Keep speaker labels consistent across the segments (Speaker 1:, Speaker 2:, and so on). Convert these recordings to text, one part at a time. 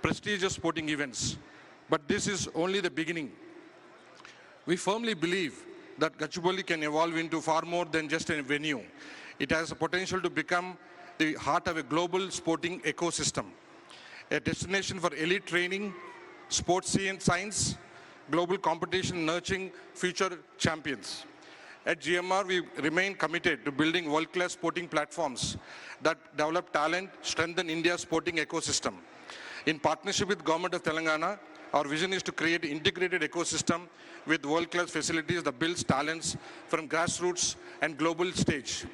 Speaker 1: prestigious sporting events. But this is only the beginning. We firmly believe that Gachibowli can evolve into far more than just a venue. It has the potential to become the heart of a global sporting ecosystem, a destination for elite training, sports science, global competition, nurturing future champions. At GMR, we remain committed to building world-class sporting platforms that develop talent, strengthen India's sporting ecosystem. In partnership with Government of Telangana, our vision is to create an integrated ecosystem with world-class facilities that builds talents from grassroots and global stage.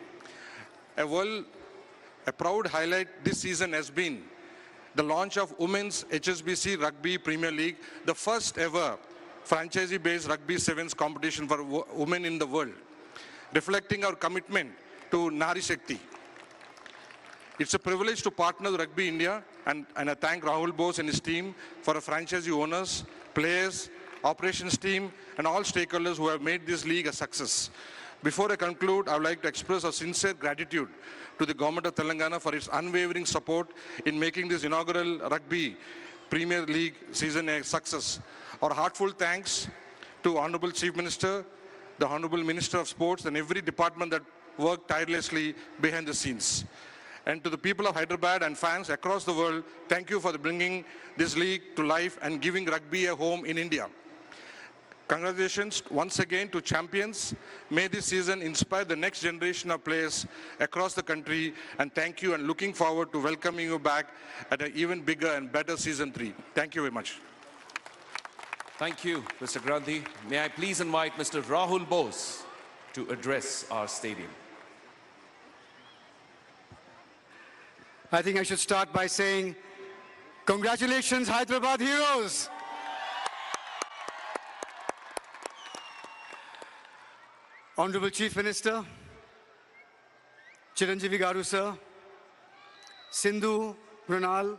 Speaker 1: A proud highlight this season has been the launch of Women's HSBC Rugby Premier League, the first ever franchisee-based rugby sevens competition for women in the world, reflecting our commitment to Nari Shakti. It's a privilege to partner with Rugby India, and I thank Rahul Bose and his team for our franchisee owners, players, operations team, and all stakeholders who have made this league a success. Before I conclude, I would like to express our sincere gratitude to the Government of Telangana for its unwavering support in making this inaugural Rugby Premier League season a success. Our heartfelt thanks to Honorable Chief Minister, the Honorable Minister of Sports, and every department that worked tirelessly behind the scenes. And to the people of Hyderabad and fans across the world, thank you for bringing this league to life and giving rugby a home in India. Congratulations once again to champions. May this season inspire the next generation of players across the country, and thank you, and looking forward to welcoming you back at an even bigger and better season 3. Thank you very much.
Speaker 2: Thank you, Mr. Grandhi. May I please invite Mr. Rahul Bose to address our stadium.
Speaker 3: I think I should start by saying, congratulations, Hyderabad Heroes! Honorable Chief Minister, Chiranjeevi Garu sir, Sindhu, Runal,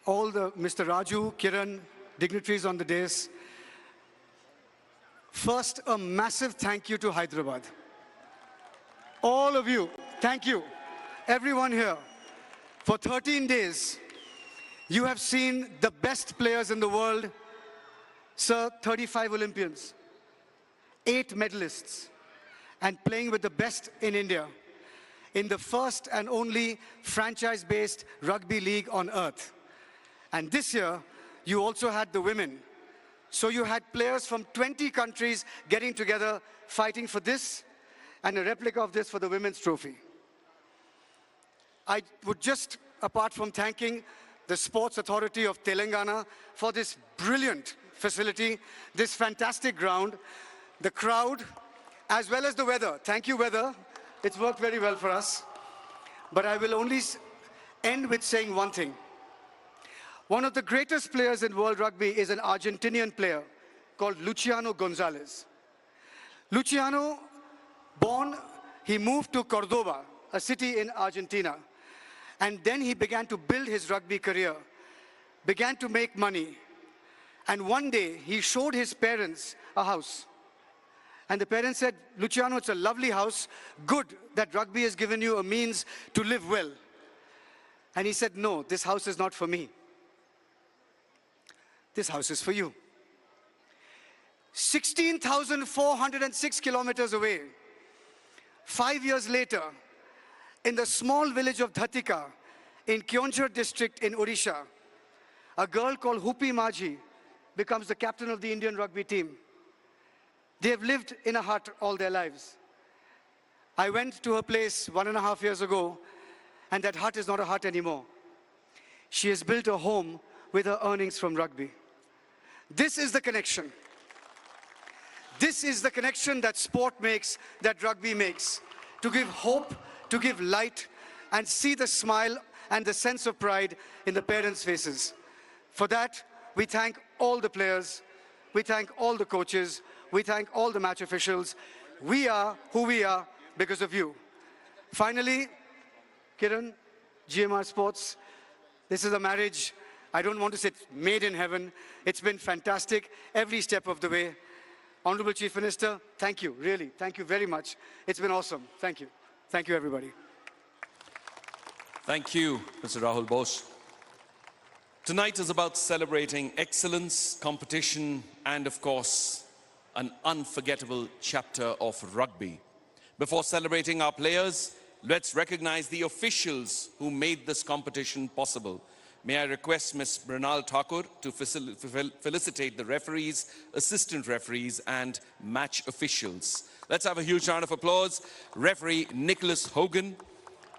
Speaker 3: Mr. Raju, Kiran, dignitaries on the dais. First, a massive thank you to Hyderabad. All of you, thank you. Everyone here. For 13 days, you have seen the best players in the world. Sir, 35 Olympians, 8 medalists, and playing with the best in India in the first and only franchise-based rugby league on earth. And this year, you also had the women. So you had players from 20 countries getting together, fighting for this, and a replica of this for the women's trophy. I would just, apart from thanking the Sports Authority of Telangana for this brilliant facility, this fantastic ground, the crowd, as well as the weather. Thank you, weather. It's worked very well for us. But I will only end with saying one thing. One of the greatest players in world rugby is an Argentinian player called Luciano Gonzalez. Luciano, he moved to Cordoba, a city in Argentina. And then he began to build his rugby career, began to make money. And one day, he showed his parents a house. And the parents said, Luciano, it's a lovely house. Good that rugby has given you a means to live well. And he said, no, this house is not for me. This house is for you. 16,406 kilometers away, 5 years later, in the small village of Dhatika, in Keonjhar district in Odisha, a girl called Hupi Maji becomes the captain of the Indian rugby team. They have lived in a hut all their lives. I went to her place 1.5 years ago, and that hut is not a hut anymore. She has built a home with her earnings from rugby. This is the connection. This is the connection that sport makes, that rugby makes, to give hope, to give light, and see the smile and the sense of pride in the parents' faces. For that, we thank all the players, we thank all the coaches, we thank all the match officials. We are who we are because of you. Finally, Kiran, GMR Sports, this is a marriage, I don't want to say made in heaven. It's been fantastic every step of the way. Honorable Chief Minister, thank you, really, thank you very much. It's been awesome. Thank you. Thank you, everybody.
Speaker 2: Thank you, Mr. Rahul Bose. Tonight is about celebrating excellence, competition, and of course, an unforgettable chapter of rugby. Before celebrating our players, let's recognize the officials who made this competition possible. May I request Ms. Mrinal Thakur to felicitate the referees, assistant referees, and match officials. Let's have a huge round of applause. Referee Nicholas Hogan,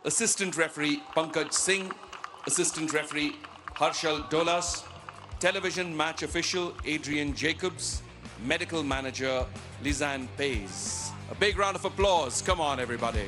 Speaker 2: assistant referee Pankaj Singh, assistant referee Harshal Dolas, television match official Adrian Jacobs, medical manager Lizanne Pays. A big round of applause. Come on, everybody.